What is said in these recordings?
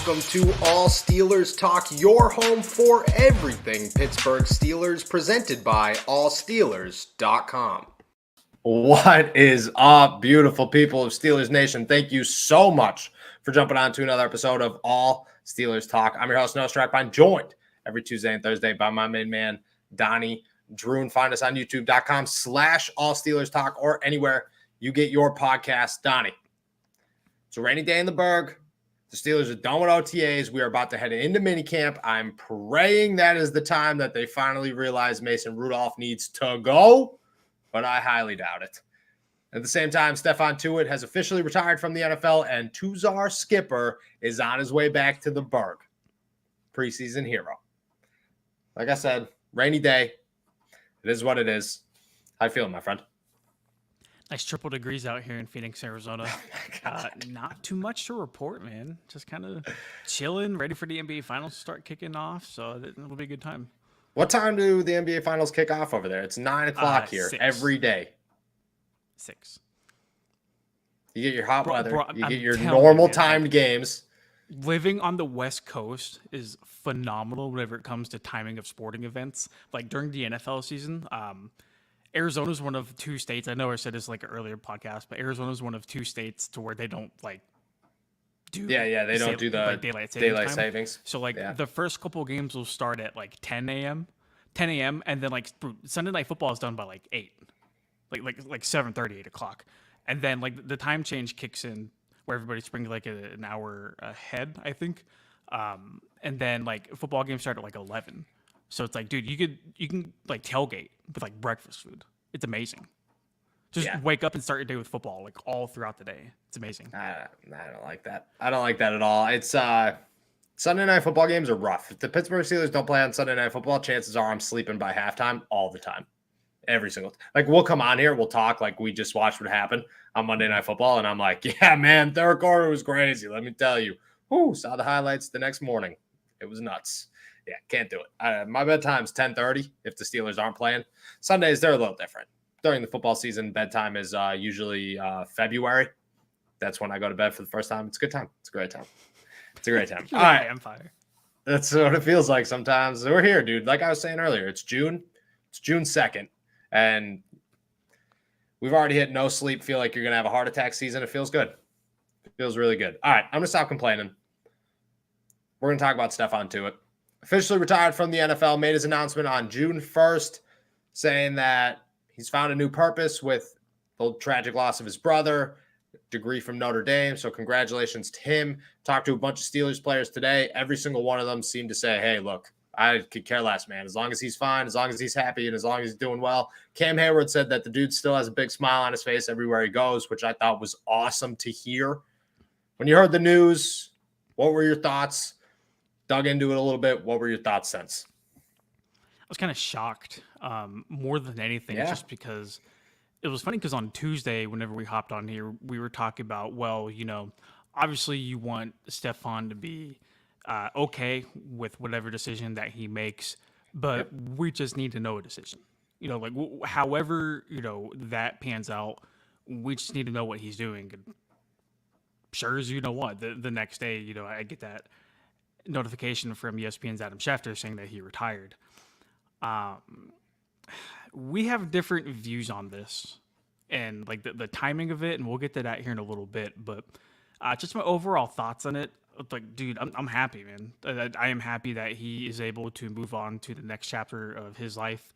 welcome to All Steelers Talk, your home for everything Pittsburgh Steelers, presented by allsteelers.com. What is up, beautiful people of Steelers Nation? Thank you so much for jumping on to another episode of All Steelers Talk. I'm your host, Noah Stripe. I'm joined every Tuesday and Thursday by my main man, Donnie Drew. And find us on youtube.com/All Steelers Talk or anywhere you get your podcast. Donnie, it's a rainy day in the Berg. The Steelers are done with OTAs. We are about to head into minicamp. I'm praying that is the time that they finally realize Mason Rudolph needs to go, but I highly doubt it. At the same time, Stephon Tuitt has officially retired from the NFL, and Tuzar Skipper is on his way back to the Berg. Preseason hero. Like I said, rainy day. It is what it is. How you feeling, my friend? Nice triple degrees out here in Phoenix, Arizona. Oh not too much to report, man. Just kind of chilling, ready for the NBA Finals to start kicking off. So it'll be a good time. What time do the NBA Finals kick off over there? It's 9 o'clock here 6. every day. 6. You get your hot weather. You get your telling normal you, timed games. Living on the West Coast is phenomenal whenever it comes to timing of sporting events. Like during the NFL season, Arizona is one of 2 states. I know I said this like an earlier podcast, but Arizona is one of 2 states to where they don't do. Yeah, they don't do the daylight savings. So the first couple of games will start at like 10 a.m., and then like Sunday Night Football is done by like 8, like 7:30, 8 o'clock, and then like the time change kicks in where everybody's springing like an hour ahead, I think, and then like football games start at like 11. So it's like, dude, you can like tailgate with like breakfast food. It's amazing. Just wake up and start your day with football like all throughout the day. It's amazing. I don't like that. I don't like that at all. It's Sunday night football games are rough. If the Pittsburgh Steelers don't play on Sunday night football, chances are I'm sleeping by halftime all the time. Every single like we'll come on here, we'll talk like we just watched what happened on Monday Night Football, and I'm like, yeah, man, third quarter was crazy. Let me tell you. Saw the highlights the next morning. It was nuts. Yeah, can't do it. My bedtime's 10:30 if the Steelers aren't playing. Sundays, they're a little different. During the football season, bedtime is usually February. That's when I go to bed for the first time. It's a good time. It's a great time. It's a great time. All right. Empire. That's what it feels like sometimes. We're here, dude. Like I was saying earlier, it's June. It's June 2nd. And we've already hit no sleep. Feel like you're going to have a heart attack season. It feels good. It feels really good. All right. I'm going to stop complaining. We're going to talk about Stephon Tuitt. Officially retired from the NFL, made his announcement on June 1st, saying that he's found a new purpose with the tragic loss of his brother, degree from Notre Dame. So congratulations to him. Talked to a bunch of Steelers players today. Every single one of them seemed to say, hey, look, I could care less, man. As long as he's fine, as long as he's happy, and as long as he's doing well. Cam Hayward said that the dude still has a big smile on his face everywhere he goes, which I thought was awesome to hear. When you heard the news, what were your thoughts? Dug into it a little bit. What were your thoughts since? I was kind of shocked more than anything, just because it was funny because on Tuesday, whenever we hopped on here, we were talking about, well, obviously you want Stephon to be okay with whatever decision that he makes, but we just need to know a decision. However, that pans out, we just need to know what he's doing. And sure as the next day, I get that notification from ESPN's Adam Schefter saying that he retired. We have different views on this and like the timing of it, and we'll get to that here in a little bit, but just my overall thoughts on it. Like, dude, I'm happy, man. I am happy that he is able to move on to the next chapter of his life.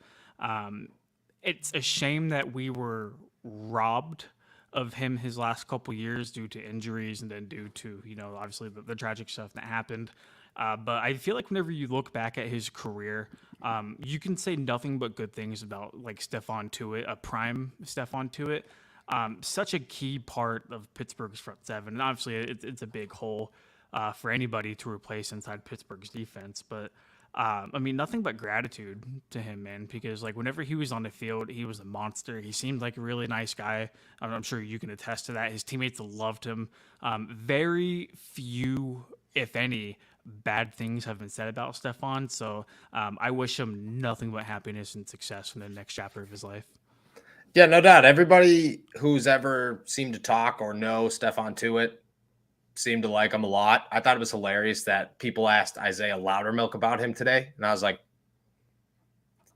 It's a shame that we were robbed of him his last couple years due to injuries and then due to, obviously the tragic stuff that happened. But I feel like whenever you look back at his career, you can say nothing but good things about like Stephon Tuitt, a prime Stephon Tuitt. Such a key part of Pittsburgh's front seven. And obviously it's a big hole for anybody to replace inside Pittsburgh's defense. But nothing but gratitude to him, man, because like whenever he was on the field, he was a monster. He seemed like a really nice guy. I'm sure you can attest to that. His teammates loved him. Very few, if any, bad things have been said about Stephon. So I wish him nothing but happiness and success in the next chapter of his life. Yeah, no doubt. Everybody who's ever seemed to talk or know Stephon Tuitt seem to like him a lot. I thought it was hilarious that people asked Isaiah Loudermilk about him today, and I was like,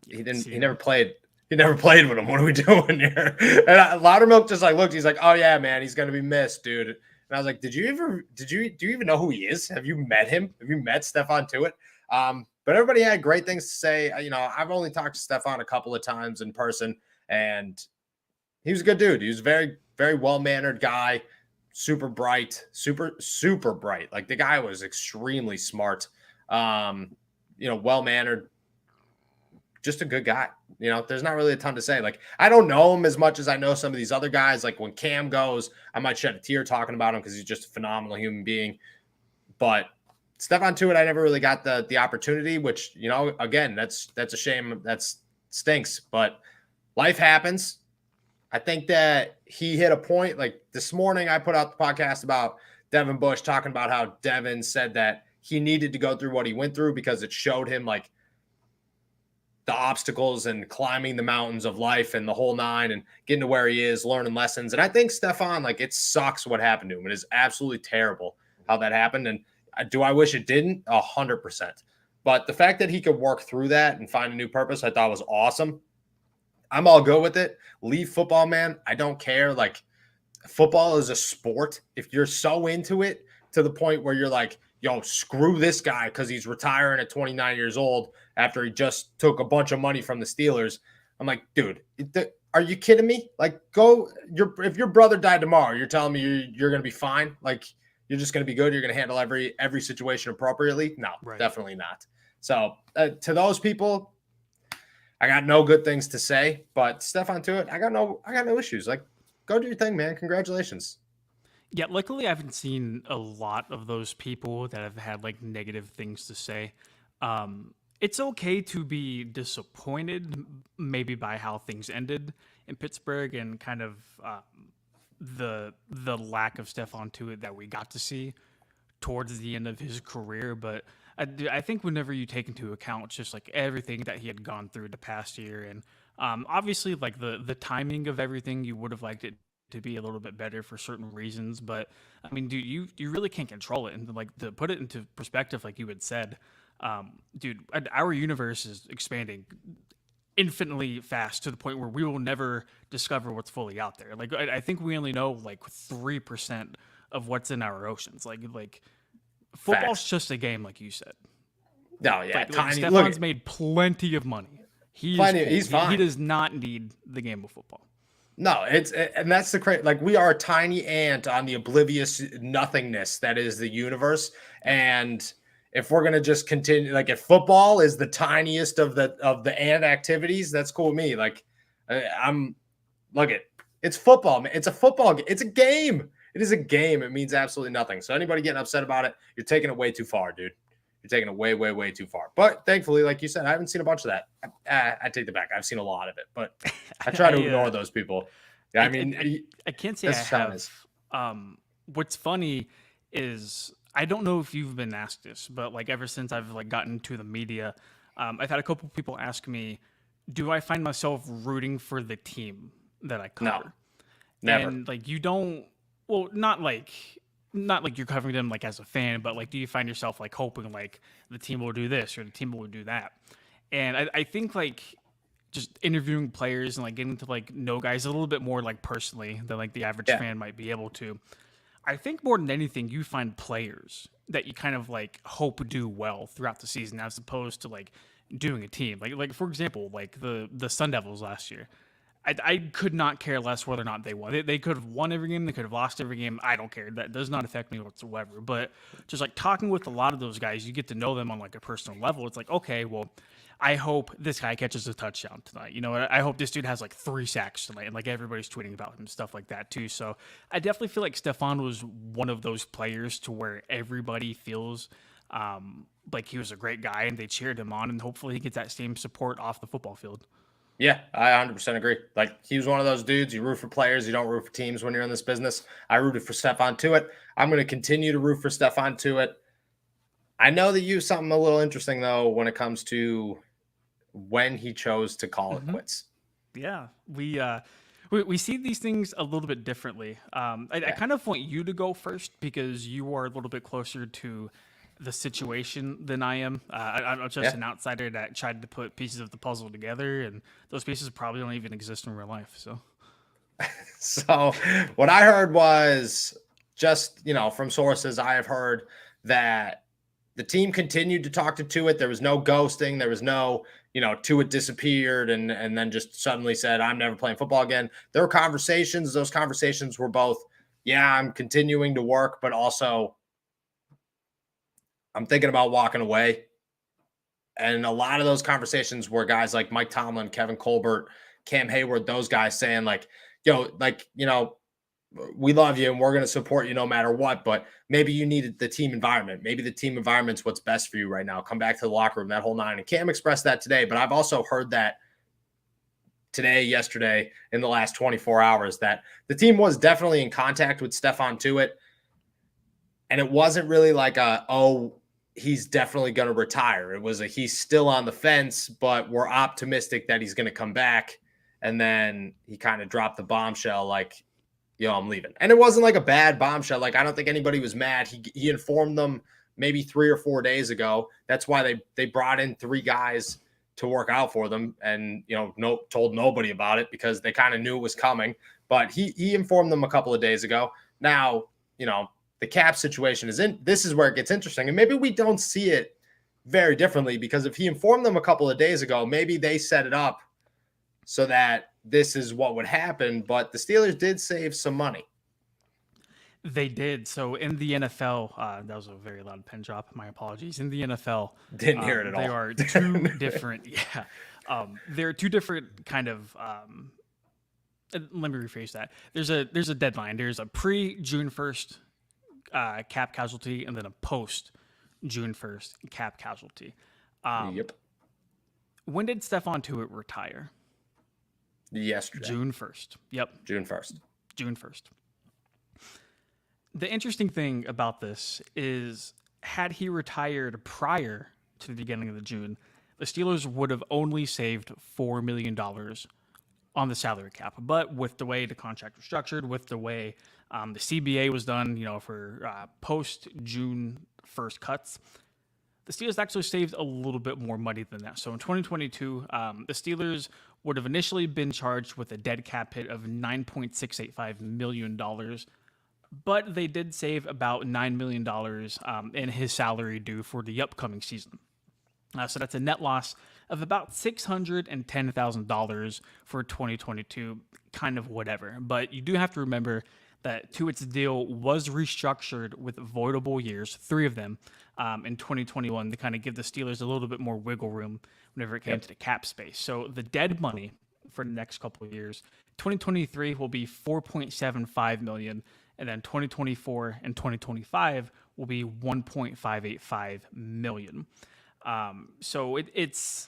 he never played. He never played with him. What are we doing here? And Loudermilk just like looked. He's like, oh yeah, man, he's gonna be missed, dude. And I was like, do you even know who he is? Have you met him? Have you met Stephon Tuitt? But everybody had great things to say. I've only talked to Stephon a couple of times in person, and he was a good dude. He was a very, very well-mannered guy, super bright, super bright. Like the guy was extremely smart, well-mannered, just a good guy. There's not really a ton to say. Like, I don't know him as much as I know some of these other guys. Like when Cam goes, I might shed a tear talking about him because he's just a phenomenal human being. But Stefan Tuitt, I never really got the opportunity, which, again, that's a shame. That stinks, but life happens. I think that he hit a point. Like this morning, I put out the podcast about Devin Bush talking about how Devin said that he needed to go through what he went through because it showed him like the obstacles and climbing the mountains of life and the whole nine and getting to where he is, learning lessons. And I think Stefan, like, it sucks what happened to him. It is absolutely terrible how that happened. And do I wish it didn't? 100%. But the fact that he could work through that and find a new purpose, I thought was awesome. I'm all good with it. Leave football, man. I don't care. Like, football is a sport. If you're so into it to the point where you're like, yo, screw this guy because he's retiring at 29 years old after he just took a bunch of money from the Steelers. I'm like, dude, are you kidding me? Like, if your brother died tomorrow, you're telling me you're going to be fine? Like, you're just going to be good? You're going to handle every situation appropriately? No, right. Definitely not. So to those people, I got no good things to say. But Stefan Tuitt, I got no issues. Like, go do your thing, man. Congratulations. Yeah, luckily I haven't seen a lot of those people that have had like negative things to say. It's okay to be disappointed maybe by how things ended in Pittsburgh and kind of the lack of Stephon Tuitt that we got to see towards the end of his career. But I think whenever you take into account just like everything that he had gone through the past year and obviously like the timing of everything, you would have liked it to be a little bit better for certain reasons, but I mean, dude, you really can't control it. And like to put it into perspective, like you had said, dude, our universe is expanding infinitely fast to the point where we will never discover what's fully out there. Like I think we only know like 3% of what's in our oceans. Like football's Facts. Just a game, like you said. No, yeah, like Stefan's made plenty of money. He's fine. He does not need the game of football. No, and that's the crazy. Like, we are a tiny ant on the oblivious nothingness that is the universe. And if we're gonna just continue, like, if football is the tiniest of the ant activities, that's cool with me. Like, it's football, man. It's a football game. It's a game. It is a game. It means absolutely nothing. So anybody getting upset about it, you're taking it way too far, dude. You're taking it way, way, way too far. But thankfully, like you said, I haven't seen a bunch of that. I take it back. I've seen a lot of it, but I try to ignore those people. Yeah, I can't say I have. What's funny is I don't know if you've been asked this, but like ever since I've like gotten to the media, I've had a couple people ask me, do I find myself rooting for the team that I cover? No, never. And like you don't. Well, not like you're covering them like as a fan, but like, do you find yourself like hoping like the team will do this or the team will do that? And I think like just interviewing players and like getting to like know guys a little bit more like personally than like the average fan might be able to. I think more than anything, you find players that you kind of like hope do well throughout the season as opposed to like doing a team. Like for example, like the Sun Devils last year. I could not care less whether or not they won. They could have won every game. They could have lost every game. I don't care. That does not affect me whatsoever. But just like talking with a lot of those guys, you get to know them on like a personal level. It's like, okay, well, I hope this guy catches a touchdown tonight. You know, I hope this dude has like 3 sacks tonight. And like everybody's tweeting about him, stuff like that too. So I definitely feel like Stefan was one of those players to where everybody feels like he was a great guy and they cheered him on. And hopefully he gets that same support off the football field. Yeah, I 100% agree. Like, he was one of those dudes. You root for players. You don't root for teams when you're in this business. I rooted for Stephon Tuitt. I'm going to continue to root for Stephon Tuitt. I know that you have something a little interesting, though, when it comes to when he chose to call it quits. Yeah, we see these things a little bit differently. I kind of want you to go first because you are a little bit closer to the situation than I am. I'm just an outsider that tried to put pieces of the puzzle together, and those pieces probably don't even exist in real life. So what I heard was just, from sources I have heard that the team continued to talk to Tuitt. There was no ghosting. There was no, Tuitt disappeared and then just suddenly said, I'm never playing football again. There were conversations. Those conversations were both, I'm continuing to work, but also I'm thinking about walking away. And a lot of those conversations were guys like Mike Tomlin, Kevin Colbert, Cam Hayward, those guys saying like, we love you and we're going to support you no matter what, but maybe you needed the team environment. Maybe the team environment's what's best for you right now. Come back to the locker room, that whole nine. And Cam expressed that today, but I've also heard that today, yesterday, in the last 24 hours, that the team was definitely in contact with Stephon Tuitt. And it wasn't really like he's definitely going to retire. It was he's still on the fence, but we're optimistic that he's going to come back. And then he kind of dropped the bombshell like, I'm leaving. And it wasn't like a bad bombshell. Like, I don't think anybody was mad. He informed them maybe 3 or 4 days ago. That's why they brought in 3 guys to work out for them and, told nobody about it because they kind of knew it was coming. But he informed them a couple of days ago. Now, the cap situation this is where it gets interesting. And maybe we don't see it very differently because if he informed them a couple of days ago, maybe they set it up so that this is what would happen, but the Steelers did save some money. They did. So in the NFL, that was a very loud pen drop. My apologies. In the NFL, didn't hear it at all. They are 2 different. Yeah, they're 2 different kind of. Let me rephrase that. There's a deadline. There's a pre-June 1st cap casualty, and then a post-June 1st cap casualty. Yep. When did Stephon Tuitt retire? Yesterday. June 1st. Yep. June 1st. June 1st. The interesting thing about this is had he retired prior to the beginning of the June, the Steelers would have only saved $4 million on the salary cap. But with the way the contract was structured, with the way the CBA was done, for post-June 1st cuts, the Steelers actually saved a little bit more money than that. So in 2022, the Steelers would have initially been charged with a dead cap hit of $9.685 million, but they did save about $9 million in his salary due for the upcoming season. So that's a net loss of about $610,000 for 2022, kind of whatever. But you do have to remember that Tuitt's deal was restructured with voidable years, 3 of them, in 2021 to kind of give the Steelers a little bit more wiggle room whenever it came to the cap space. So the dead money for the next couple of years, 2023 will be $4.75 million, and then 2024 and 2025 will be $1.585 million. So it's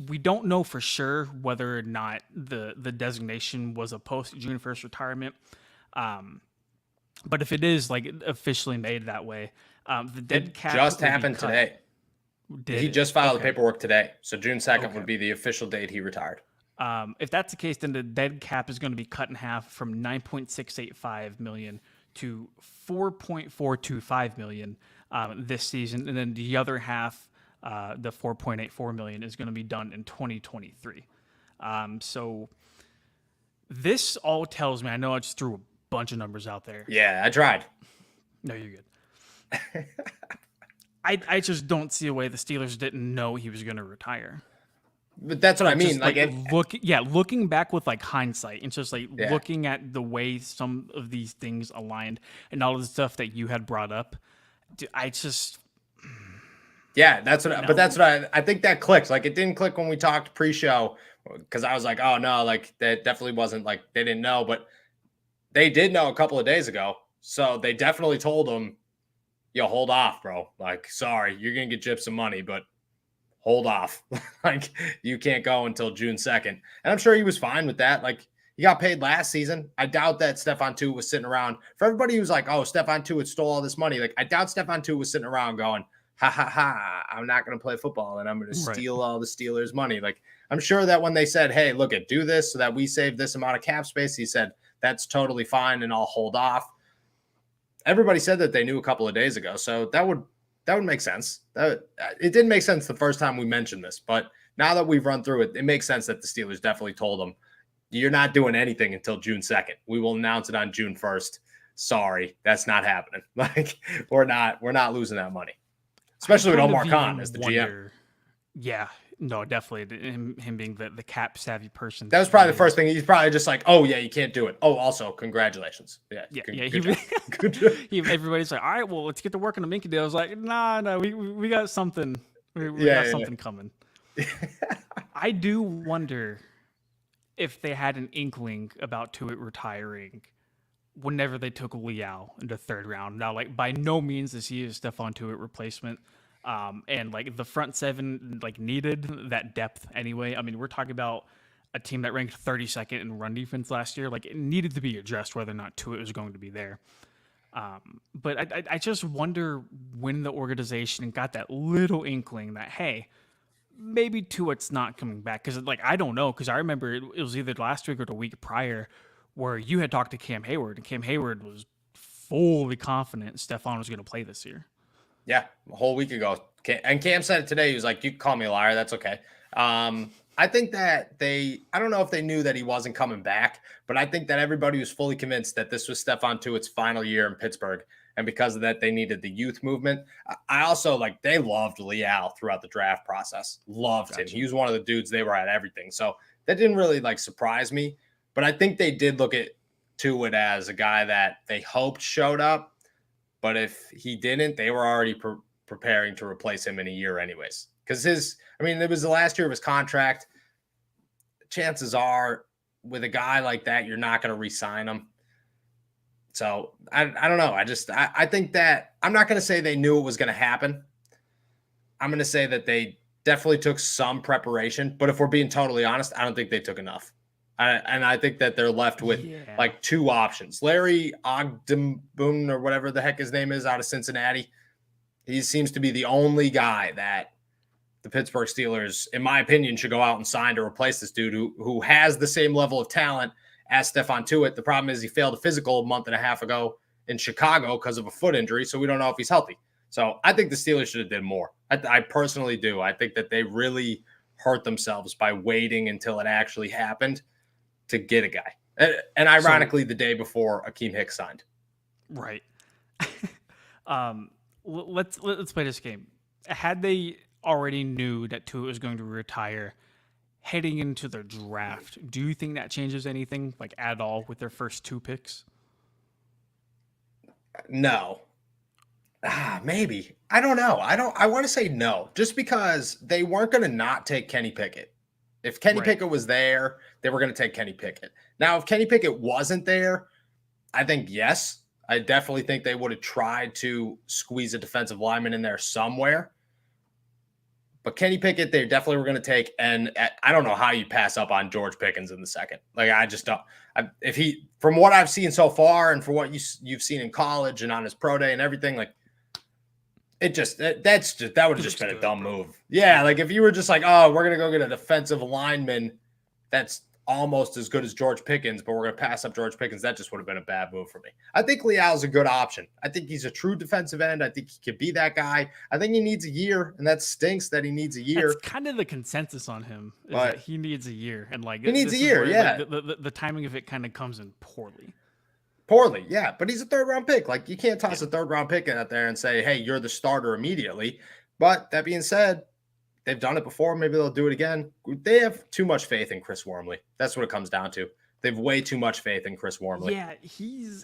we don't know for sure whether or not the designation was a post June 1st retirement. But if it is like officially made that way, the dead cap just happened today. He just filed the paperwork today. So June 2nd would be the official date he retired. If that's the case, then the dead cap is going to be cut in half from $9.685 million to $4.425 million this season. And then the other half, the $4.84 million, is going to be done in 2023. So this all tells me, I know I just threw a bunch of numbers out there. Yeah, I tried. No, you're good. I just don't see a way the Steelers didn't know he was going to retire. But that's what I mean. Looking back with like hindsight and just like looking at the way some of these things aligned and all of the stuff that you had brought up, I just. Yeah, that's what. But that's what I think that clicked. Like it didn't click when we talked pre-show because I was like, oh no, like that definitely wasn't like they didn't know, but they did know a couple of days ago. So they definitely told him, yo, hold off, bro. Like, sorry, you're gonna get gypped some money, but hold off. Like, you can't go until June 2nd. And I'm sure he was fine with that. Like, he got paid last season. I doubt that Stefan Tuitt was sitting around. For everybody who's like, oh, Stefan Tuitt stole all this money. Like, I doubt Stefan Tuitt was sitting around going, ha, ha, ha, I'm not going to play football and I'm going to steal all the Steelers' money. Like, I'm sure that when they said, hey, look at do this so that we save this amount of cap space, he said, that's totally fine and I'll hold off. Everybody said that they knew a couple of days ago. So that would make sense. It didn't make sense the first time we mentioned this, but now that we've run through it, it makes sense that the Steelers definitely told them, you're not doing anything until June 2nd. We will announce it on June 1st. Sorry, that's not happening. Like we're not losing that money, especially with Omar Khan as the GM. Yeah, no, definitely him being the cap savvy person. That was probably the first thing. He's probably just like, oh yeah, you can't do it. Oh, also congratulations. Yeah. Good job. Everybody's like, all right, well, let's get to work on the Minky deal. I was like, no, we got something. We got something coming. I do wonder if they had an inkling about Tuitt retiring whenever they took Liao in the third round. Now, like, by no means is he a Stephon Tuitt replacement. And like the front seven like needed that depth anyway. I mean, we're talking about a team that ranked 32nd in run defense last year. Like it needed to be addressed whether or not Tuitt was going to be there. But I just wonder when the organization got that little inkling that, hey, maybe Tuitt's not coming back. Because like I don't know, because I remember it was either last week or the week prior where you had talked to Cam Hayward, and Cam Hayward was fully confident Stephon was going to play this year. Yeah, a whole week ago. And Cam said it today. He was like, you can call me a liar. That's okay. I think that I don't know if they knew that he wasn't coming back, but I think that everybody was fully convinced that this was Stephon Tuitt's final year in Pittsburgh. And because of that, they needed the youth movement. I also they loved Liao throughout the draft process. Loved him. He was one of the dudes. They were at everything. So that didn't really surprise me. But I think they did look at Tuitt as a guy that they hoped showed up. But if he didn't, they were already preparing to replace him in a year anyways. Because it was the last year of his contract. Chances are with a guy like that, you're not going to re-sign him. So I don't know. I think that I'm not going to say they knew it was going to happen. I'm going to say that they definitely took some preparation. But if we're being totally honest, I don't think they took enough. And I think that they're left with two options. Larry Ogdenboom or whatever the heck his name is out of Cincinnati. He seems to be the only guy that the Pittsburgh Steelers, in my opinion, should go out and sign to replace this dude who has the same level of talent as Stephon Tuitt. The problem is he failed a physical a month and a half ago in Chicago because of a foot injury, so we don't know if he's healthy. So I think the Steelers should have did more. I personally do. I think that they really hurt themselves by waiting until it actually happened to get a guy. And ironically, the day before Akeem Hicks signed. Right. Let's play this game. Had they already knew that Tuitt was going to retire heading into the draft, do you think that changes anything at all with their first two picks? No. Maybe. I don't know. I want to say no, just because they weren't going to not take Kenny Pickett. If Kenny Pickett was there, they were going to take Kenny Pickett. Now, if Kenny Pickett wasn't there, I think yes. I definitely think they would have tried to squeeze a defensive lineman in there somewhere. But Kenny Pickett, they definitely were going to take. And I don't know how you pass up on George Pickens in the second. I just don't. From what I've seen so far and for what you've seen in college and on his pro day and everything, that would have just been a dumb move. Yeah, if you were just oh, we're going to go get a defensive lineman that's almost as good as George Pickens, but we're going to pass up George Pickens, that just would have been a bad move for me. I think Liao's a good option. I think he's a true defensive end. I think he could be that guy. I think he needs a year, and that stinks that he needs a year. That's kind of the consensus on him, is that he needs a year. And he needs a year, yeah. The timing of it kind of comes in poorly. Poorly, yeah. But he's a third-round pick. You can't toss a third-round pick out there and say, hey, you're the starter immediately. But that being said, they've done it before. Maybe they'll do it again. They have too much faith in Chris Wormley. That's what it comes down to. They have way too much faith in Chris Wormley. Yeah,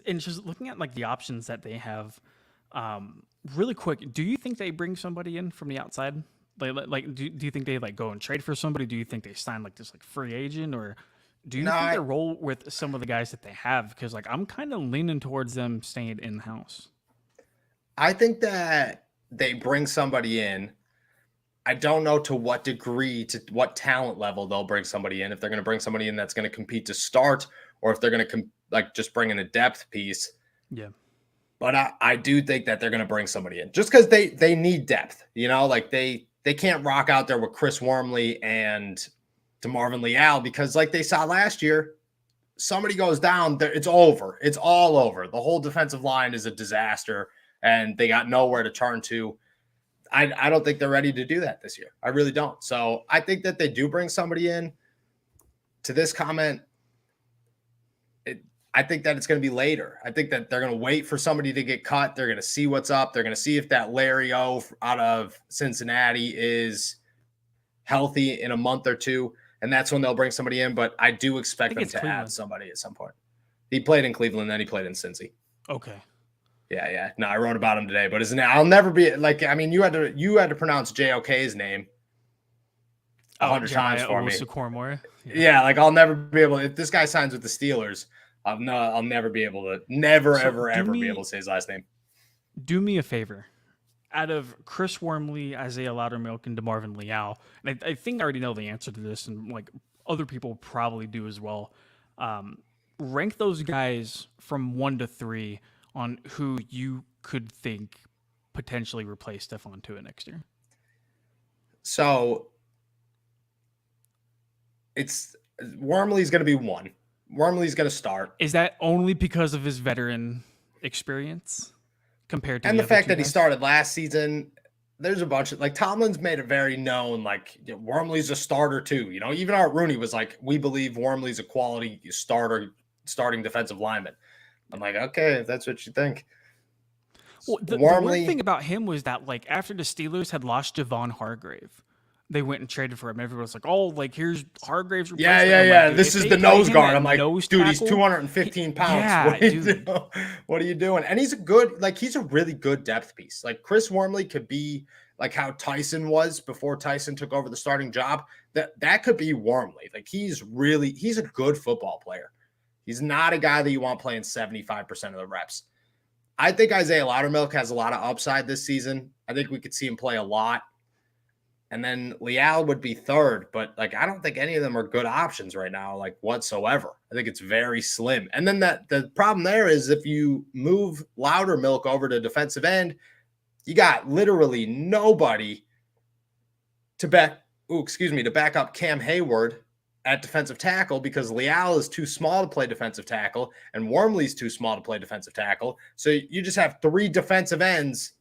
and just looking at the options that they have, really quick, do you think they bring somebody in from the outside? Do you think they go and trade for somebody? Do you think they sign this free agent, or do you think they roll with some of the guys that they have? Because I'm kind of leaning towards them staying in house. I think that they bring somebody in. I don't know to what degree, to what talent level they'll bring somebody in. If they're going to bring somebody in that's going to compete to start, or if they're going to just bring in a depth piece. Yeah. But I do think that they're going to bring somebody in just because they need depth. They can't rock out there with Chris Wormley and to Marvin Leal, because like they saw last year, somebody goes down, it's over. It's all over. The whole defensive line is a disaster, and they got nowhere to turn to. I don't think they're ready to do that this year. I really don't. So I think that they do bring somebody in. To this comment, I think that it's going to be later. I think that they're going to wait for somebody to get cut. They're going to see what's up. They're going to see if that Larry O out of Cincinnati is healthy in a month or two, and that's when they'll bring somebody in. But I do expect them to add somebody at some point. He played in Cleveland, then he played in Cincy. Okay. Yeah. No, I wrote about him today, but his name, I'll never be like. I mean, you had to pronounce JOK's name 100 times for me. Yeah, like I'll never be able. If this guy signs with the Steelers, I'll never be able to. Ever be able to say his last name. Do me a favor. Out of Chris Wormley, Isaiah Loudermilk, and DeMarvin Leal, and I think I already know the answer to this, and like other people probably do as well. Rank those guys from 1 to 3 on who you could think potentially replace Stephon Tuitt next year. So it's Wormley's going to be 1. Wormley's going to start. Is that only because of his veteran experience compared to the fact that he started last season? There's a bunch of like Tomlin's made it very known, like Wormley's a starter too. You know, even Art Rooney was like, we believe Wormley's a quality starting defensive lineman. I'm like, okay, if that's what you think. Well, the weird thing about him was that like after the Steelers had lost Javon Hargrave, they went and traded for him. Everyone was like, oh, like here's Hargrave's replacement. Yeah. Like, this is the nose guard. I'm like, dude, he's 215 pounds. Yeah, what are you doing? And he's a really good depth piece. Like Chris Wormley could be like how Tyson was before Tyson took over the starting job. That could be Wormley. Like he's a good football player. He's not a guy that you want playing 75% of the reps. I think Isaiah Loudermilk has a lot of upside this season. I think we could see him play a lot. And then Leal would be 3rd, but like I don't think any of them are good options right now, like whatsoever. I think it's very slim. And then the problem there is if you move Loudermilk over to defensive end, you got literally nobody to back up Cam Hayward at defensive tackle because Leal is too small to play defensive tackle and Wormley's too small to play defensive tackle. So you just have 3 defensive ends.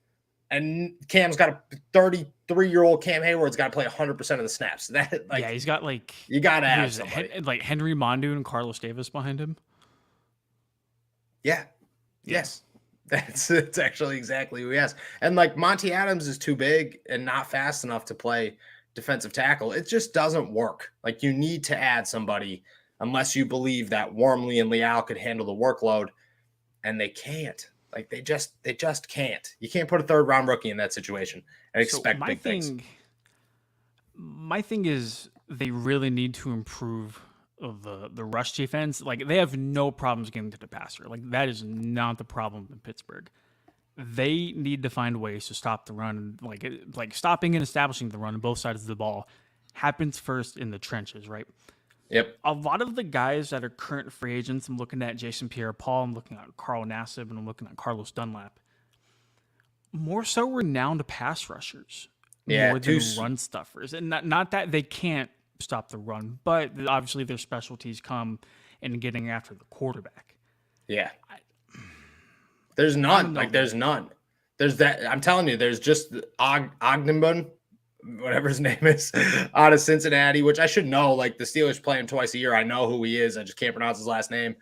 And Cam's got a 33-year-old Cam Hayward's got to play 100% of the snaps. He's got like you got to have somebody. Like Henry Mondu and Carlos Davis behind him. Yeah. Yes. That's actually exactly who he has. And like Monty Adams is too big and not fast enough to play defensive tackle. It just doesn't work. Like you need to add somebody unless you believe that Wormley and Leal could handle the workload, and they can't. Like they just can't. You can't put a 3rd-round rookie in that situation and expect big things. My thing is they really need to improve the rush defense. Like they have no problems getting to the passer. Like that is not the problem in Pittsburgh. They need to find ways to stop the run. Like stopping and establishing the run on both sides of the ball happens first in the trenches, right? Yep. A lot of the guys that are current free agents, I'm looking at Jason Pierre-Paul, I'm looking at Carl Nassib, and I'm looking at Carlos Dunlap. More so renowned pass rushers, more than run stuffers. And not that they can't stop the run, but obviously their specialties come in getting after the quarterback. Yeah. There's none. There's none. There's that. I'm telling you, there's just Ogdenbun, whatever his name is, out of Cincinnati, which I should know. Like the Steelers play him twice a year. I know who he is. I just can't pronounce his last name.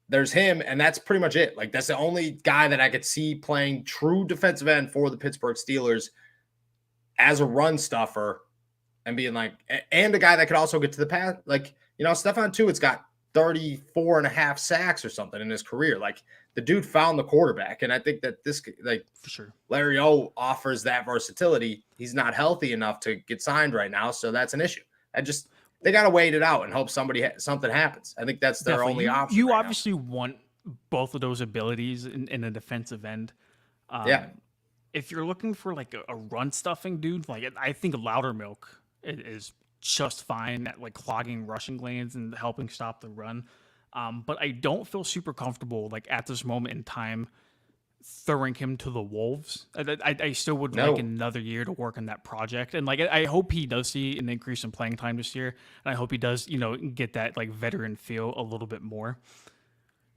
There's him, and that's pretty much it. Like that's the only guy that I could see playing true defensive end for the Pittsburgh Steelers as a run stuffer and being like, and a guy that could also get to the pass. Like, you know, Stefan Tuitt's got 34 and a half sacks or something in his career. Like the dude found the quarterback. And I think that this, like for sure, Larry O offers that versatility. He's not healthy enough to get signed right now. So that's an issue. They got to wait it out and hope something happens. I think that's their only option. You obviously want both of those abilities in a defensive end. If you're looking for like a run stuffing dude, like I think Loudermilk is just fine at like clogging rushing lanes and helping stop the run. But I don't feel super comfortable like at this moment in time throwing him to the wolves. I still would No. like another year to work on that project, and like I hope he does see an increase in playing time this year, and I hope he does get that like veteran feel a little bit more.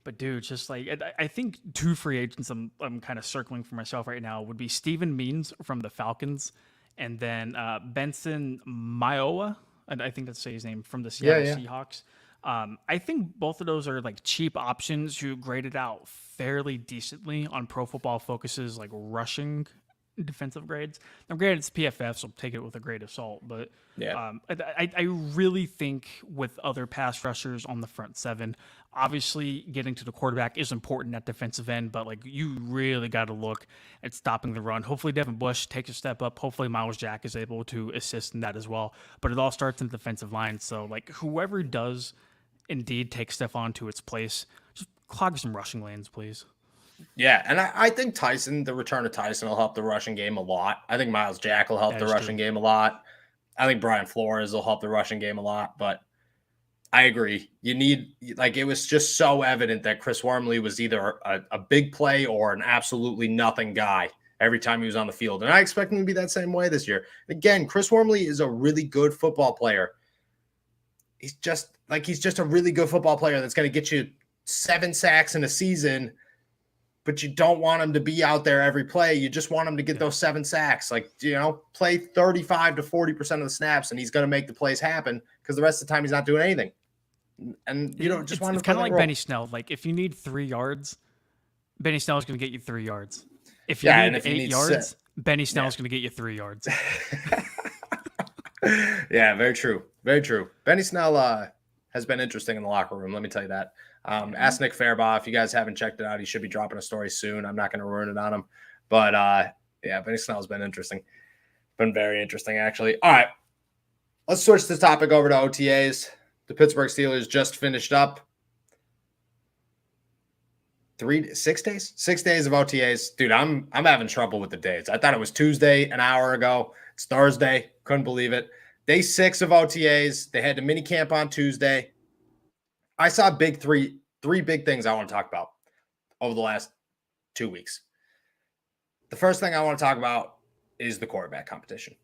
But dude, just like I think two free agents I'm kind of circling for myself right now would be Steven Means from the Falcons, and then Benson Mayowa, and I think that's his name, from the Seattle Seahawks. I think both of those are like cheap options who graded out fairly decently on Pro Football Focus's like rushing defensive grades. Now, granted, it's PFF, so take it with a grain of salt. But I really think with other pass rushers on the front seven, obviously getting to the quarterback is important at defensive end, but like you really got to look at stopping the run. Hopefully, Devin Bush takes a step up. Hopefully, Miles Jack is able to assist in that as well. But it all starts in the defensive line. So like whoever does indeed take Stephon Tuitt's place, just clog some rushing lanes, please. Yeah, and I think the return of Tyson will help the rushing game a lot. I think Miles Jack will help the rushing game a lot. I think Brian Flores will help the rushing game a lot, but I agree. You need, like, it was just so evident that Chris Wormley was either a big play or an absolutely nothing guy every time he was on the field. And I expect him to be that same way this year. Again, Chris Wormley is a really good football player. He's just a really good football player that's going to get you 7 sacks in a season, but you don't want him to be out there every play. You just want him to get those 7 sacks. Like, play 35 to 40% of the snaps, and he's going to make the plays happen because the rest of the time he's not doing anything. And you don't just want him to. It's kind of like Benny Snell. Like, if you need 3 yards, Benny Snell is going to get you 3 yards. If you need 8 yards, Benny Snell is going to get you 3 yards. Yeah, very true. Very true. Benny Snell has been interesting in the locker room. Let me tell you that. Ask Nick Fairbaugh. If you guys haven't checked it out, he should be dropping a story soon. I'm not going to ruin it on him. But, Benny Snell has been interesting. Been very interesting, actually. All right. Let's switch the topic over to OTAs. The Pittsburgh Steelers just finished up 6 days? 6 days of OTAs. Dude, I'm having trouble with the days. I thought it was Tuesday an hour ago. It's Thursday. Couldn't believe it. Day 6 of OTAs. They had the mini camp on Tuesday. I saw three big things I want to talk about over the last 2 weeks. The first thing I want to talk about is the quarterback competition,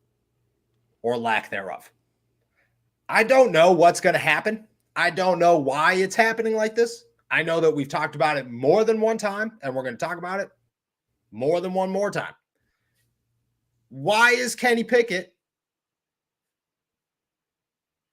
or lack thereof. I don't know what's going to happen. I don't know why it's happening like this. I know that we've talked about it more than one time, and we're going to talk about it more than one more time. Why is Kenny Pickett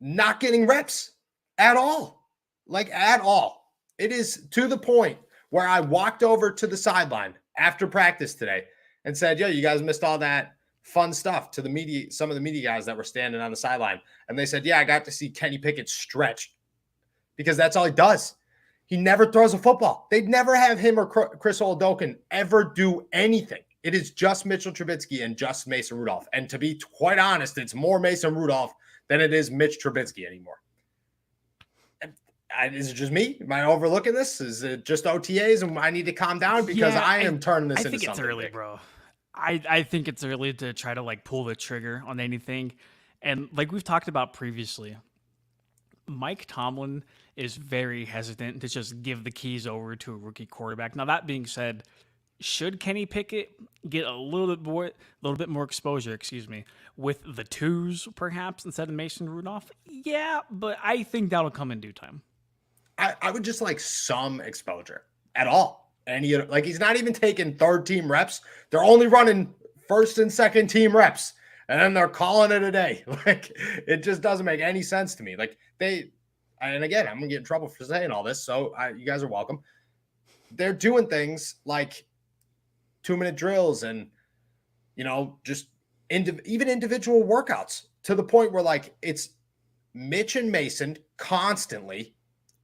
not getting reps at all? Like, at all. It is to the point where I walked over to the sideline after practice today and said, yo, you guys missed all that fun stuff to the media, some of the media guys that were standing on the sideline. And they said, yeah, I got to see Kenny Pickett stretch, because that's all he does. He never throws a football. They'd never have him or Chris Oladokun ever do anything. It is just Mitchell Trubisky and just Mason Rudolph. And to be quite honest, it's more Mason Rudolph than it is Mitch Trubisky anymore. Is it just me? Am I overlooking this? Is it just OTAs and I need to calm down? Because I am turning this into something. I think it's early, bro. I think it's early to try to like pull the trigger on anything. And like we've talked about previously, Mike Tomlin is very hesitant to just give the keys over to a rookie quarterback. Now, that being said, should Kenny Pickett get a little bit more exposure, with the twos perhaps instead of Mason Rudolph? Yeah, but I think that'll come in due time. I would just like some exposure at all. And he's not even taking third team reps. They're only running first and second team reps. And then they're calling it a day. Like, it just doesn't make any sense to me. Like, and again, I'm going to get in trouble for saying all this, so you guys are welcome. They're doing things like 2-minute drills and, just even individual workouts, to the point where, like, it's Mitch and Mason constantly,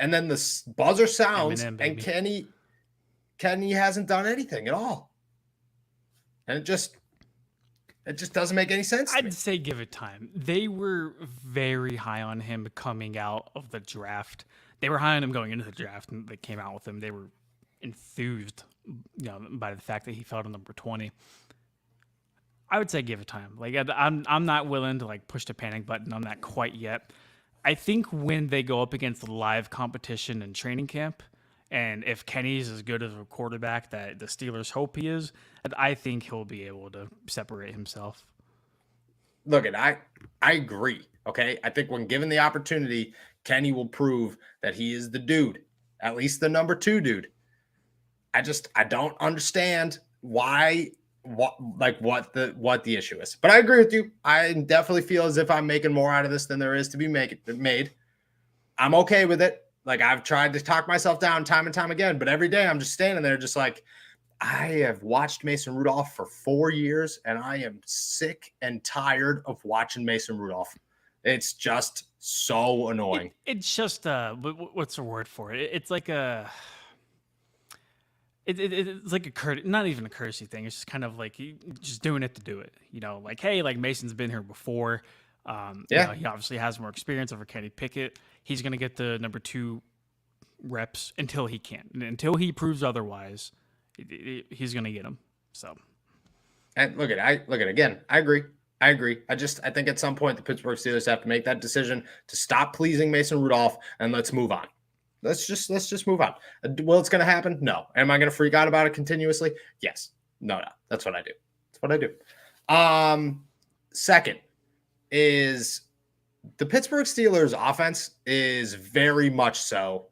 and then the buzzer sounds, and Kenny hasn't done anything at all. And it just doesn't make any sense to me. I'd say give it time. They were very high on him coming out of the draft. They were high on him going into the draft, and they came out with him. They were enthused, by the fact that he fell to number 20. I would say give it time. Like, I'm not willing to like push the panic button on that quite yet. I think when they go up against live competition and training camp, And if Kenny's as good as a quarterback that the Steelers hope he is, I think he'll be able to separate himself. Look, I agree. Okay. I think when given the opportunity, Kenny will prove that he is the dude, at least the number 2 dude. I don't understand what the issue is. But I agree with you. I definitely feel as if I'm making more out of this than there is to be made. I'm okay with it. Like, I've tried to talk myself down time and time again, but every day I'm just standing there just like, I have watched Mason Rudolph for 4 years, and I am sick and tired of watching Mason Rudolph. It's just so annoying. It's just what's the word for it? It's like a it's like not even a courtesy thing. It's just kind of like just doing it to do it. Like, hey, like Mason's been here before. He obviously has more experience over Kenny Pickett. He's going to get the number 2 reps until he can. And until he proves otherwise, he's going to get them. So, and look at again. I agree. I think at some point the Pittsburgh Steelers have to make that decision to stop pleasing Mason Rudolph and let's move on. Let's just move on. Well, it's going to happen? No. Am I going to freak out about it continuously? Yes. No. That's what I do. Second is the Pittsburgh Steelers offense is very much so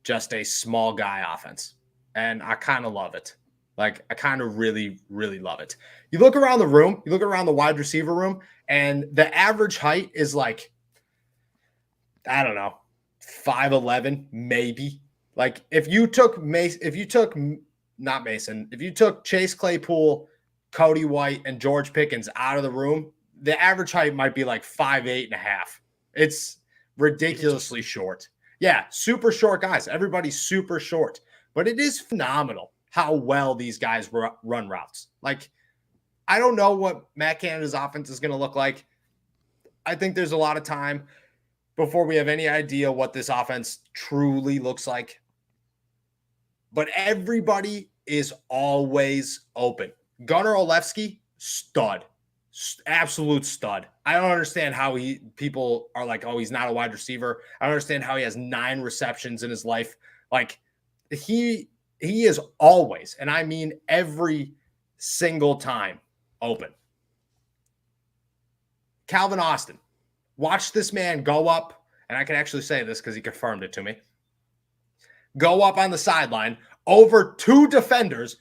just a small guy offense. And I kind of love it. Like, I kind of really, really love it. You look around the room, you look around the wide receiver room, and the average height is like, I don't know, 5'11", maybe. Like, if you took Chase Claypool, Cody White, and George Pickens out of the room, the average height might be like 5'8.5". It's ridiculously short. Yeah, super short guys. Everybody's super short. But it is phenomenal how well these guys run routes. Like, I don't know what Matt Canada's offense is going to look like. I think there's a lot of time before we have any idea what this offense truly looks like. But everybody is always open. Gunnar Olszewski, stud. Absolute stud. I don't understand how people are like, oh, he's not a wide receiver. I don't understand how he has 9 receptions in his life. Like, he is always, and I mean every single time, open. Calvin Austin, watch this man go up, and I can actually say this because he confirmed it to me. Go up on the sideline over 2 defenders.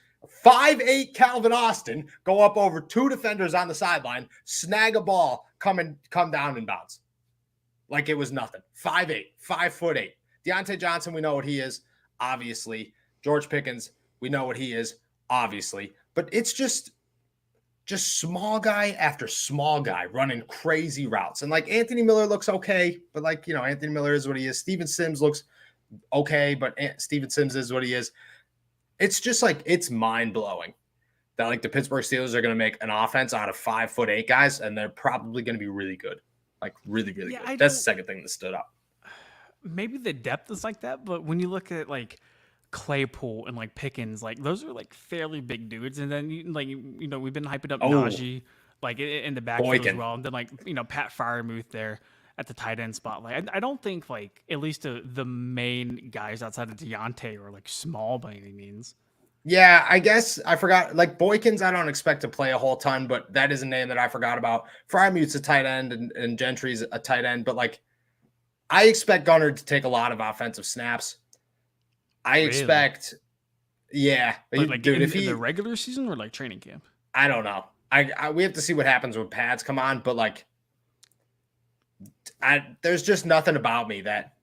5'8" Calvin Austin go up over 2 defenders on the sideline, snag a ball, come down and bounce. Like it was nothing. 5'8", 5'8". Deontay Johnson, we know what he is, obviously. George Pickens, we know what he is, obviously. But it's just small guy after small guy running crazy routes. And like Anthony Miller looks okay, but like, Anthony Miller is what he is. Steven Sims looks okay, but Steven Sims is what he is. It's just like, it's mind-blowing that like the Pittsburgh Steelers are going to make an offense out of 5'8" guys, and they're probably going to be really good. Like really, really good. That's the second thing that stood up. Maybe the depth is like that, but when you look at like Claypool and like Pickens, like those are like fairly big dudes. And then we've been hyping up Najee like in the backfield as well. And then like, Pat Freiermuth there at the tight end spot. Like, I don't think like at least the main guys outside of Deontay are like small by any means. Yeah, I guess I forgot. Like Boykins, I don't expect to play a whole ton, but that is a name that I forgot about. Freiermuth's a tight end and Gentry's a tight end, but like I expect Gunnar to take a lot of offensive snaps. I expect, yeah. But like dude, in the regular season or like training camp? I don't know. We have to see what happens when pads come on, but like there's just nothing about me that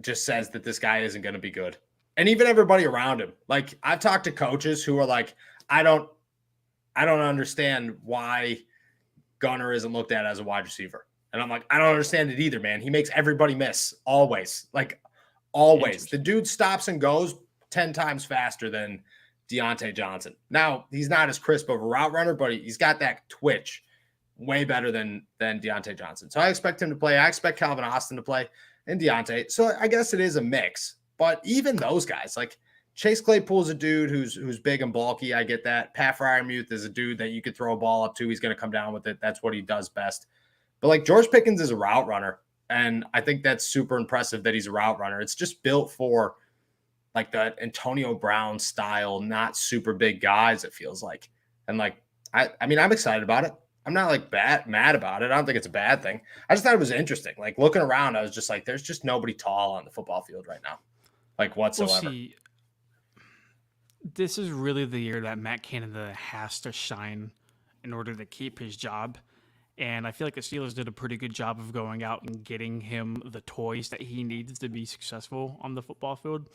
just says that this guy isn't going to be good. And even everybody around him. Like I've talked to coaches who are like, I don't understand why Gunnar isn't looked at as a wide receiver. And I'm like, I don't understand it either, man. He makes everybody miss always. Like always. The dude stops and goes 10 times faster than Deontay Johnson. Now, he's not as crisp of a route runner, but he's got that twitch way better than Deontay Johnson. So I expect him to play. I expect Calvin Austin to play and Deontay. So I guess it is a mix. But even those guys, like Chase Claypool is a dude who's big and bulky. I get that. Pat Freiermuth is a dude that you could throw a ball up to. He's going to come down with it. That's what he does best. But like George Pickens is a route runner. And I think that's super impressive that he's a route runner. It's just built for like the Antonio Brown style, not super big guys, it feels like. And like, I mean, I'm excited about it. I'm not like mad about it. I don't think it's a bad thing. I just thought it was interesting. Like looking around, I was just like, there's just nobody tall on the football field right now, like We'll whatsoever. see. This is really the year that Matt Canada has to shine in order to keep his job. And I feel like the Steelers did a pretty good job of going out and getting him the toys that he needs to be successful on the football field.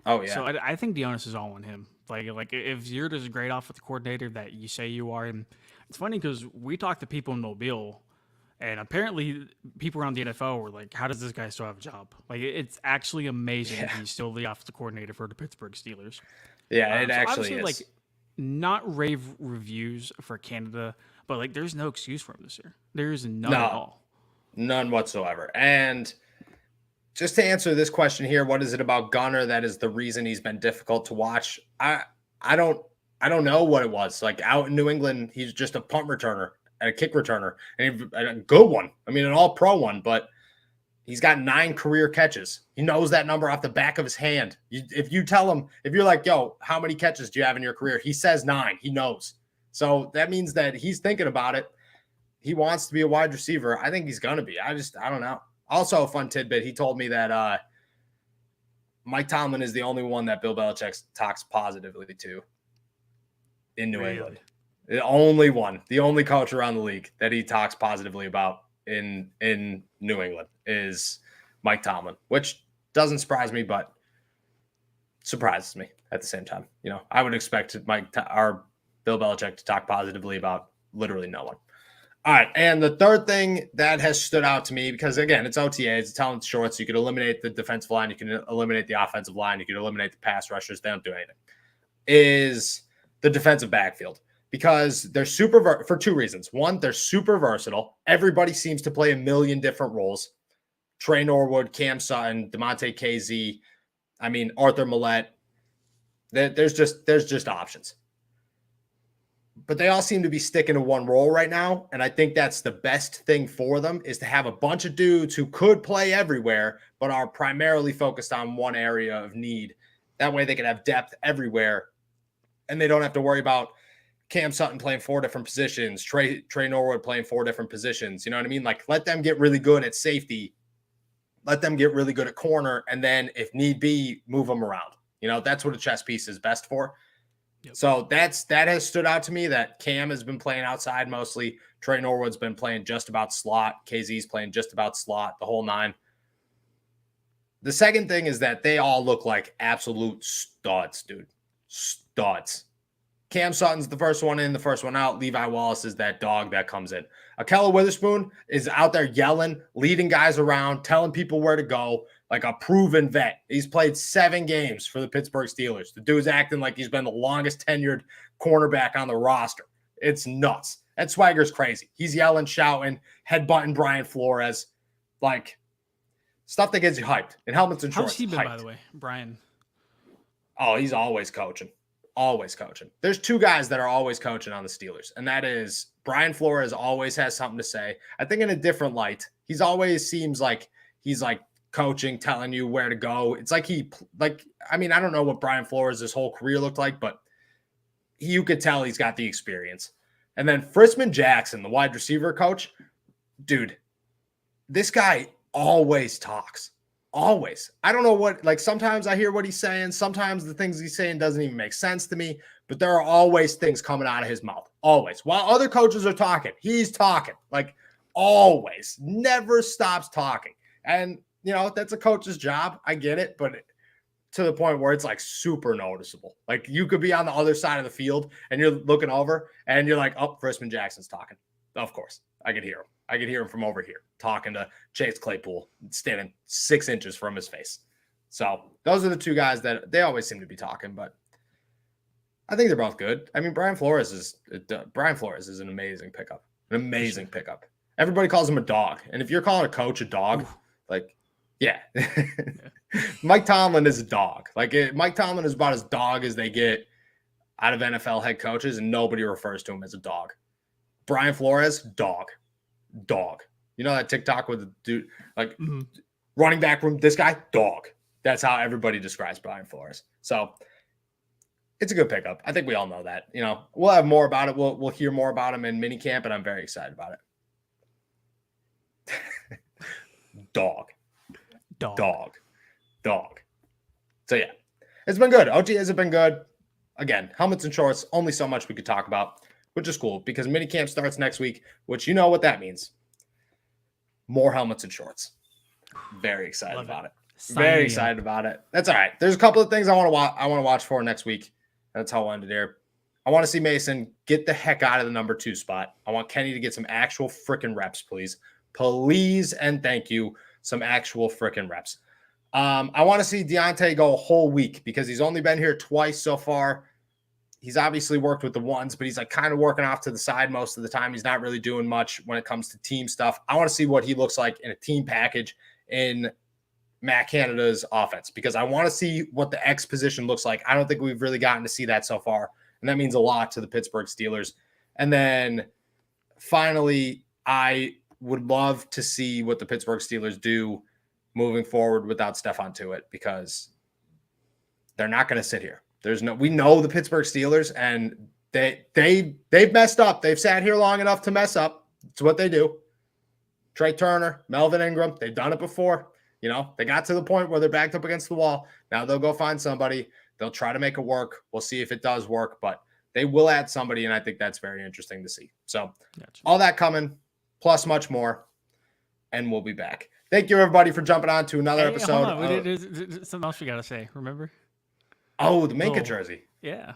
Oh yeah. So I think the onus is all on him. Like if you're this great offensive coordinator that you say you are, and it's funny because we talked to people in Mobile, and apparently people around the NFL were like, "How does this guy still have a job?" Like it's actually amazing that he's still the offensive coordinator for the Pittsburgh Steelers. Yeah, it So actually is. like not rave reviews for Canada, but like there's no excuse for him this year. There's none at all. None whatsoever. And just to answer this question here, what is it about Gunner that is the reason he's been difficult to watch? I don't know what it was. Like out in New England, he's just a punt returner and a kick returner, and a good one. I mean, an all-pro one, but he's got 9 career catches. He knows that number off the back of his hand. If you tell him, if you're like, yo, how many catches do you have in your career? He says 9. He knows. So that means that he's thinking about it. He wants to be a wide receiver. I think he's going to be. I don't know. Also, a fun tidbit. He told me that Mike Tomlin is the only one that Bill Belichick talks positively to in New England. The only one, the only coach around the league that he talks positively about in New England is Mike Tomlin, which doesn't surprise me, but surprises me at the same time. You know, I would expect our Bill Belichick to talk positively about literally no one. All right, and the third thing that has stood out to me, because again, it's OTAs, it's talent short, so you could eliminate the defensive line, you can eliminate the offensive line, you can eliminate the pass rushers, they don't do anything, is the defensive backfield. Because they're for 2 reasons. One, they're super versatile. Everybody seems to play a million different roles. Trey Norwood, Cam Sutton, DeMonte KZ, I mean, Arthur Millette. There's just options. But they all seem to be sticking to one role right now, and I think that's the best thing for them is to have a bunch of dudes who could play everywhere, but are primarily focused on one area of need. That way they can have depth everywhere, and they don't have to worry about Cam Sutton playing 4 different positions, Trey Norwood playing 4 different positions. You know what I mean? Like, let them get really good at safety, let them get really good at corner, and then if need be, move them around. You know, that's what a chess piece is best for. Yep. So that has stood out to me that Cam has been playing outside mostly. Trey Norwood's been playing just about slot. KZ's playing just about slot, the whole 9. The second thing is that they all look like absolute studs, dude. Studs. Cam Sutton's the first one in, the first one out. Levi Wallace is that dog that comes in. Akella Witherspoon is out there yelling, leading guys around, telling people where to go, like a proven vet. He's played 7 games for the Pittsburgh Steelers. The dude's acting like he's been the longest tenured cornerback on the roster. It's nuts. That swagger's crazy. He's yelling, shouting, headbutting Brian Flores, like stuff that gets you hyped. In helmets and shorts. How's he been, by the way, Brian? Oh, he's always coaching. Always coaching. There's 2 guys that are always coaching on the Steelers, and that is Brian Flores always has something to say. I think in a different light. He's always seems like he's like coaching, telling you where to go. It's like I mean, I don't know what Brian Flores' whole career looked like, but you could tell he's got the experience. And then Frisman Jackson, the wide receiver coach, dude, this guy always talks. Always. I don't know what, like sometimes I hear what he's saying. Sometimes the things he's saying doesn't even make sense to me, but there are always things coming out of his mouth. Always. While other coaches are talking, he's talking. Like always. Never stops talking. And, you know, that's a coach's job. I get it. But to the point where it's like super noticeable. Like you could be on the other side of the field and you're looking over and you're like, oh, Frisman Jackson's talking. Of course. I could hear him. I could hear him from over here talking to Chase Claypool, standing 6 inches from his face. So those are the 2 guys that they always seem to be talking, but I think they're both good. I mean, Brian Flores is an amazing pickup, pickup. Everybody calls him a dog. And if you're calling a coach a dog, like, yeah, Mike Tomlin is a dog. Like Mike Tomlin is about as dog as they get out of NFL head coaches, and nobody refers to him as a dog. Brian Flores, dog. You know that TikTok with the dude, like running back room, this guy, dog. That's how everybody describes Brian Flores. So it's a good pickup. I think we all know that. We'll have more about it. We'll hear more about him in minicamp, and I'm very excited about it. Dog. So yeah, it's been good. OTAs have been good. Again, helmets and shorts, only so much we could talk about, which is cool because minicamp starts next week, which you know what that means. More helmets and shorts. Very excited about it. Very excited about it. That's all right. There's a couple of things I want to watch for next week. That's how I ended here. I want to see Mason get the heck out of the number 2 spot. I want Kenny to get some actual freaking reps, please. Please and thank you. Some actual freaking reps. I want to see Deontay go a whole week because he's only been here twice so far. He's obviously worked with the ones, but he's like kind of working off to the side most of the time. He's not really doing much when it comes to team stuff. I want to see what he looks like in a team package in Matt Canada's offense because I want to see what the X position looks like. I don't think we've really gotten to see that so far, and that means a lot to the Pittsburgh Steelers. And then finally, I would love to see what the Pittsburgh Steelers do moving forward without Stephon Tuitt because they're not going to sit here. We know the Pittsburgh Steelers, and they've messed up. They've sat here long enough to mess up. It's what they do. Trey Turner, Melvin Ingram, they've done it before. They got to the point where they're backed up against the wall. Now they'll go find somebody. They'll try to make it work. We'll see if it does work, but they will add somebody, and I think that's very interesting to see. So all that coming, plus much more, and we'll be back. Thank you, everybody, for jumping on to another episode. Hold on. There's something else we got to say, remember? Oh, the Minka jersey. Yeah.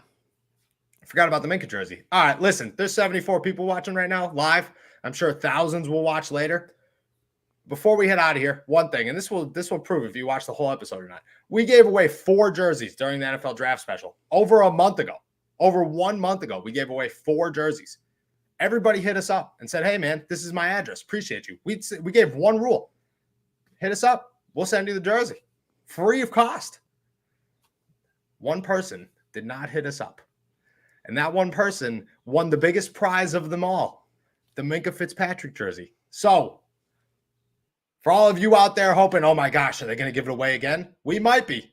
I forgot about the Minka jersey. All right, listen, there's 74 people watching right now live. I'm sure thousands will watch later. Before we head out of here, one thing, and this will prove if you watch the whole episode or not. We gave away 4 jerseys during the NFL draft special over 1 month ago. We gave away 4 jerseys. Everybody hit us up and said, hey, man, this is my address. Appreciate you. We gave one rule. Hit us up. We'll send you the jersey. Free of cost. One person did not hit us up. And that one person won the biggest prize of them all, the Minkah Fitzpatrick jersey. So, for all of you out there hoping, oh my gosh, are they going to give it away again? We might be.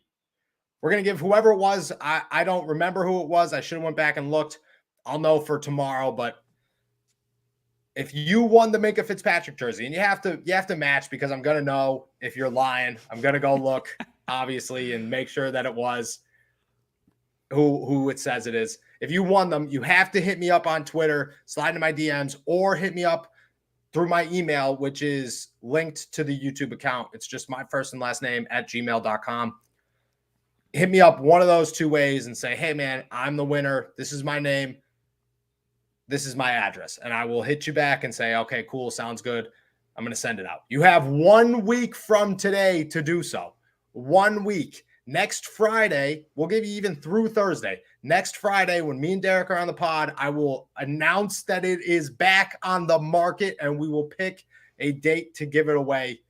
We're going to give whoever it was. I don't remember who it was. I should have went back and looked. I'll know for tomorrow. But if you won the Minkah Fitzpatrick jersey, and you have to match because I'm going to know if you're lying. I'm going to go look, obviously, and make sure that it was who it says it is. If you won them, you have to hit me up on Twitter, slide into my DMs, or hit me up through my email, which is linked to the YouTube account. It's just my first and last name @gmail.com. Hit me up one of those 2 ways and say, hey, man, I'm the winner. This is my name. This is my address. And I will hit you back and say, okay, cool. Sounds good. I'm going to send it out. You have 1 week from today to do so. 1 week. Next Friday, we'll give you even through Thursday. Next Friday, when me and Derek are on the pod, I will announce that it is back on the market, and we will pick a date to give it away.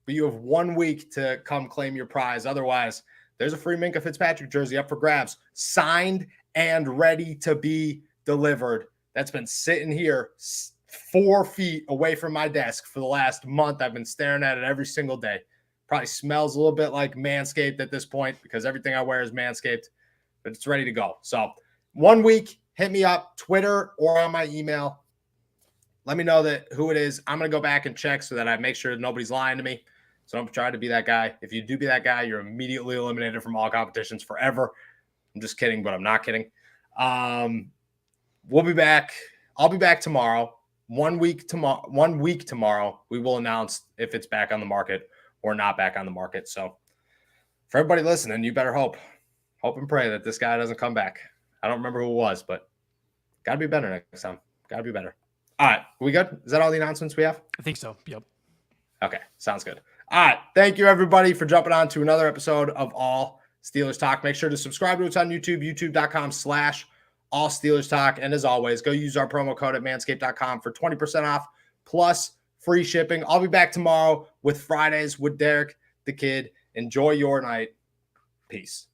But you have 1 week to come claim your prize. Otherwise, there's a free Minkah Fitzpatrick jersey up for grabs, signed and ready to be delivered. That's been sitting here 4 feet away from my desk for the last month. I've been staring at it every single day. Probably smells a little bit like Manscaped at this point because everything I wear is Manscaped, but it's ready to go. So 1 week, hit me up, Twitter or on my email. Let me know who it is. I'm going to go back and check so that I make sure nobody's lying to me. So don't try to be that guy. If you do be that guy, you're immediately eliminated from all competitions forever. I'm just kidding, but I'm not kidding. We'll be back. I'll be back tomorrow. 1 week tomorrow, we will announce if it's back on the market or not back on the market. So for everybody listening, you better hope and pray that this guy doesn't come back. I don't remember who it was, but got to be better next time. Got to be better. All right. We good? Is that all the announcements we have? I think so. Yep. Okay. Sounds good. All right. Thank you, everybody, for jumping on to another episode of All Steelers Talk. Make sure to subscribe to us on YouTube, youtube.com/All Steelers Talk. And as always, go use our promo code at manscaped.com for 20% off plus free shipping. I'll be back tomorrow with Fridays with Derek the Kid. Enjoy your night. Peace.